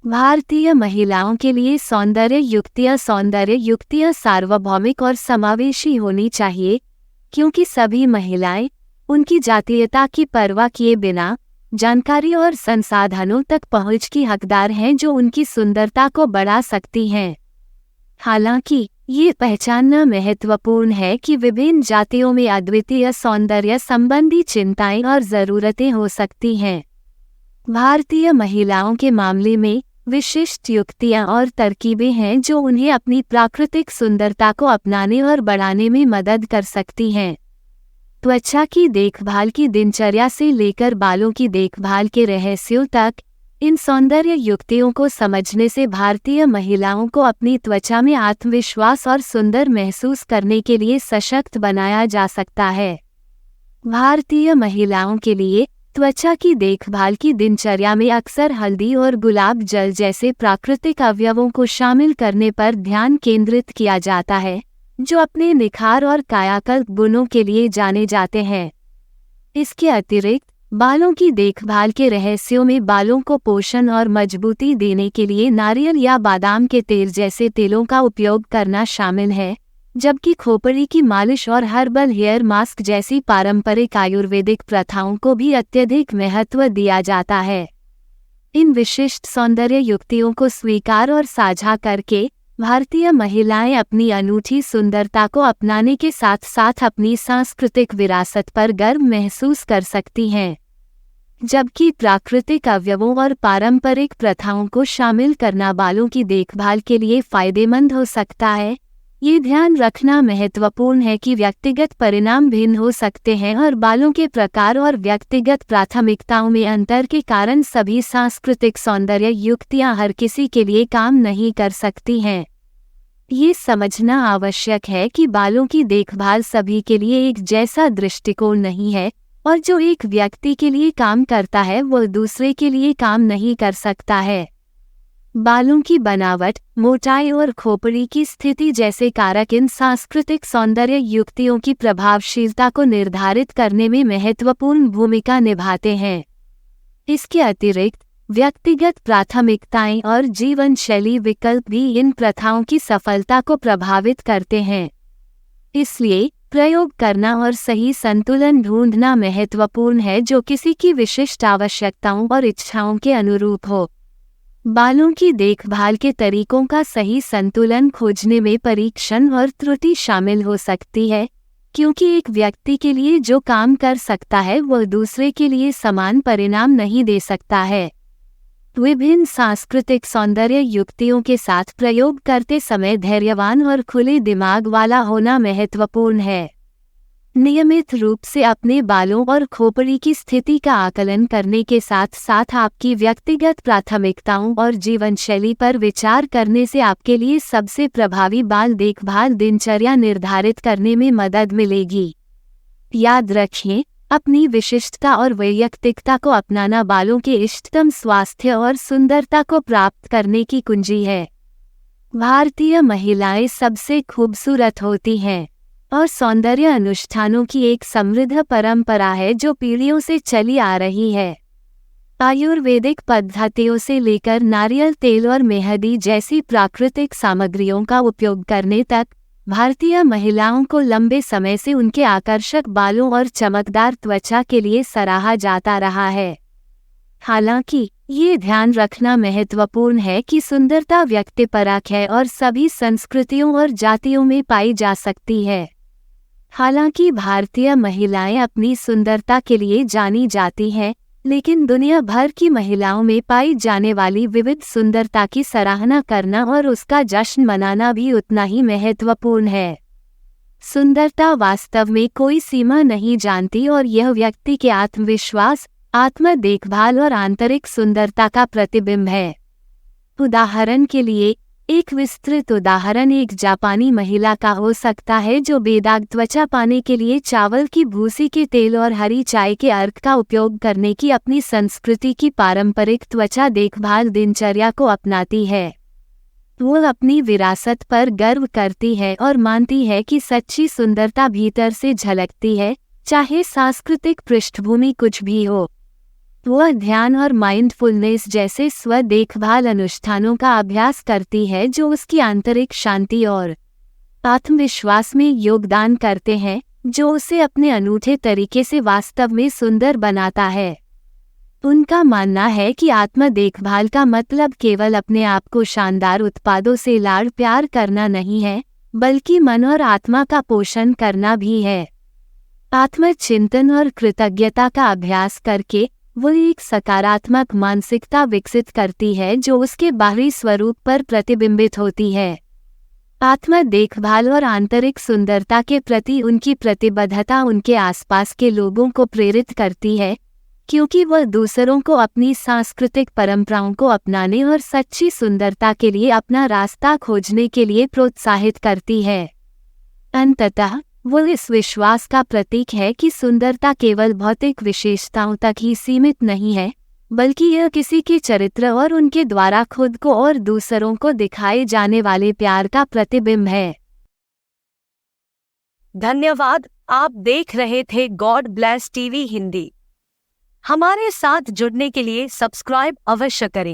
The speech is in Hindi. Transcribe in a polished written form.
भारतीय महिलाओं के लिए सौंदर्य युक्तियाँ सार्वभौमिक और समावेशी होनी चाहिए, क्योंकि सभी महिलाएं उनकी जातीयता की परवाह किए बिना जानकारी और संसाधनों तक पहुंच की हकदार हैं जो उनकी सुंदरता को बढ़ा सकती हैं। हालांकि ये पहचानना महत्वपूर्ण है कि विभिन्न जातियों में अद्वितीय सौंदर्य संबंधी चिंताएं और ज़रूरतें हो सकती हैं। भारतीय महिलाओं के मामले में विशिष्ट युक्तियां और तरकीबें हैं जो उन्हें अपनी प्राकृतिक सुंदरता को अपनाने और बढ़ाने में मदद कर सकती हैं। त्वचा की देखभाल की दिनचर्या से लेकर बालों की देखभाल के रहस्यों तक, इन सौंदर्य युक्तियों को समझने से भारतीय महिलाओं को अपनी त्वचा में आत्मविश्वास और सुंदर महसूस करने के लिए सशक्त बनाया जा सकता है। भारतीय महिलाओं के लिए त्वचा की देखभाल की दिनचर्या में अक्सर हल्दी और गुलाब जल जैसे प्राकृतिक अवयवों को शामिल करने पर ध्यान केंद्रित किया जाता है, जो अपने निखार और कायाकल्प गुणों के लिए जाने जाते हैं। इसके अतिरिक्त बालों की देखभाल के रहस्यों में बालों को पोषण और मजबूती देने के लिए नारियल या बादाम के तेल जैसे तेलों का उपयोग करना शामिल है, जबकि खोपड़ी की मालिश और हर्बल हेयर मास्क जैसी पारंपरिक आयुर्वेदिक प्रथाओं को भी अत्यधिक महत्व दिया जाता है। इन विशिष्ट सौंदर्य युक्तियों को स्वीकार और साझा करके भारतीय महिलाएं अपनी अनूठी सुंदरता को अपनाने के साथ साथ अपनी सांस्कृतिक विरासत पर गर्व महसूस कर सकती हैं। जबकि प्राकृतिक अवयवों और पारंपरिक प्रथाओं को शामिल करना बालों की देखभाल के लिए फायदेमंद हो सकता है, ये ध्यान रखना महत्वपूर्ण है कि व्यक्तिगत परिणाम भिन्न हो सकते हैं और बालों के प्रकार और व्यक्तिगत प्राथमिकताओं में अंतर के कारण सभी सांस्कृतिक सौंदर्य युक्तियां हर किसी के लिए काम नहीं कर सकती हैं। ये समझना आवश्यक है कि बालों की देखभाल सभी के लिए एक जैसा दृष्टिकोण नहीं है, और जो एक व्यक्ति के लिए काम करता है वह दूसरे के लिए काम नहीं कर सकता है। बालों की बनावट, मोटाई और खोपड़ी की स्थिति जैसे कारक इन सांस्कृतिक सौंदर्य युक्तियों की प्रभावशीलता को निर्धारित करने में महत्वपूर्ण भूमिका निभाते हैं। इसके अतिरिक्त व्यक्तिगत प्राथमिकताएं और जीवन शैली विकल्प भी इन प्रथाओं की सफलता को प्रभावित करते हैं। इसलिए प्रयोग करना और सही संतुलन ढूंढना महत्वपूर्ण है जो किसी की विशिष्ट आवश्यकताओं और इच्छाओं के अनुरूप हो। बालों की देखभाल के तरीकों का सही संतुलन खोजने में परीक्षण और त्रुटि शामिल हो सकती है, क्योंकि एक व्यक्ति के लिए जो काम कर सकता है वह दूसरे के लिए समान परिणाम नहीं दे सकता है। विभिन्न सांस्कृतिक सौंदर्य युक्तियों के साथ प्रयोग करते समय धैर्यवान और खुले दिमाग वाला होना महत्वपूर्ण है। नियमित रूप से अपने बालों और खोपड़ी की स्थिति का आकलन करने के साथ साथ आपकी व्यक्तिगत प्राथमिकताओं और जीवनशैली पर विचार करने से आपके लिए सबसे प्रभावी बाल देखभाल दिनचर्या निर्धारित करने में मदद मिलेगी। याद रखें, अपनी विशिष्टता और वैयक्तिकता को अपनाना बालों के इष्टतम स्वास्थ्य और सुंदरता को प्राप्त करने की कुंजी है। भारतीय महिलाएं सबसे खूबसूरत होती हैं और सौंदर्य अनुष्ठानों की एक समृद्ध परंपरा है जो पीढ़ियों से चली आ रही है। आयुर्वेदिक पद्धतियों से लेकर नारियल तेल और मेहंदी जैसी प्राकृतिक सामग्रियों का उपयोग करने तक, भारतीय महिलाओं को लंबे समय से उनके आकर्षक बालों और चमकदार त्वचा के लिए सराहा जाता रहा है। हालांकि ये ध्यान रखना महत्वपूर्ण है कि सुंदरता व्यक्तिपरक है और सभी संस्कृतियों और जातियों में पाई जा सकती है। हालांकि भारतीय महिलाएं अपनी सुंदरता के लिए जानी जाती हैं, लेकिन दुनिया भर की महिलाओं में पाई जाने वाली विविध सुंदरता की सराहना करना और उसका जश्न मनाना भी उतना ही महत्वपूर्ण है। सुंदरता वास्तव में कोई सीमा नहीं जानती और यह व्यक्ति के आत्मविश्वास, आत्म देखभाल और आंतरिक सुंदरता का प्रतिबिंब है। उदाहरण के लिए, एक विस्तृत उदाहरण एक जापानी महिला का हो सकता है जो बेदाग त्वचा पाने के लिए चावल की भूसी के तेल और हरी चाय के अर्क का उपयोग करने की अपनी संस्कृति की पारंपरिक त्वचा देखभाल दिनचर्या को अपनाती है। वो अपनी विरासत पर गर्व करती है और मानती है कि सच्ची सुंदरता भीतर से झलकती है, चाहे सांस्कृतिक पृष्ठभूमि कुछ भी हो। वह ध्यान और माइंडफुलनेस जैसे स्व देखभाल अनुष्ठानों का अभ्यास करती है जो उसकी आंतरिक शांति और आत्मविश्वास में योगदान करते हैं, जो उसे अपने अनूठे तरीके से वास्तव में सुंदर बनाता है। उनका मानना है कि आत्म देखभाल का मतलब केवल अपने आप को शानदार उत्पादों से लाड़ प्यार करना नहीं है, बल्कि मन और आत्मा का पोषण करना भी है। आत्मचिंतन और कृतज्ञता का अभ्यास करके वो एक सकारात्मक मानसिकता विकसित करती है जो उसके बाहरी स्वरूप पर प्रतिबिंबित होती है। आत्म देखभाल और आंतरिक सुंदरता के प्रति उनकी प्रतिबद्धता उनके आसपास के लोगों को प्रेरित करती है, क्योंकि वह दूसरों को अपनी सांस्कृतिक परंपराओं को अपनाने और सच्ची सुंदरता के लिए अपना रास्ता खोजने के लिए प्रोत्साहित करती है। अंततः वो इस विश्वास का प्रतीक है कि सुंदरता केवल भौतिक विशेषताओं तक ही सीमित नहीं है, बल्कि यह किसी के चरित्र और उनके द्वारा खुद को और दूसरों को दिखाए जाने वाले प्यार का प्रतिबिंब है। धन्यवाद। आप देख रहे थे गॉड ब्लेस टीवी हिंदी। हमारे साथ जुड़ने के लिए सब्सक्राइब अवश्य करें।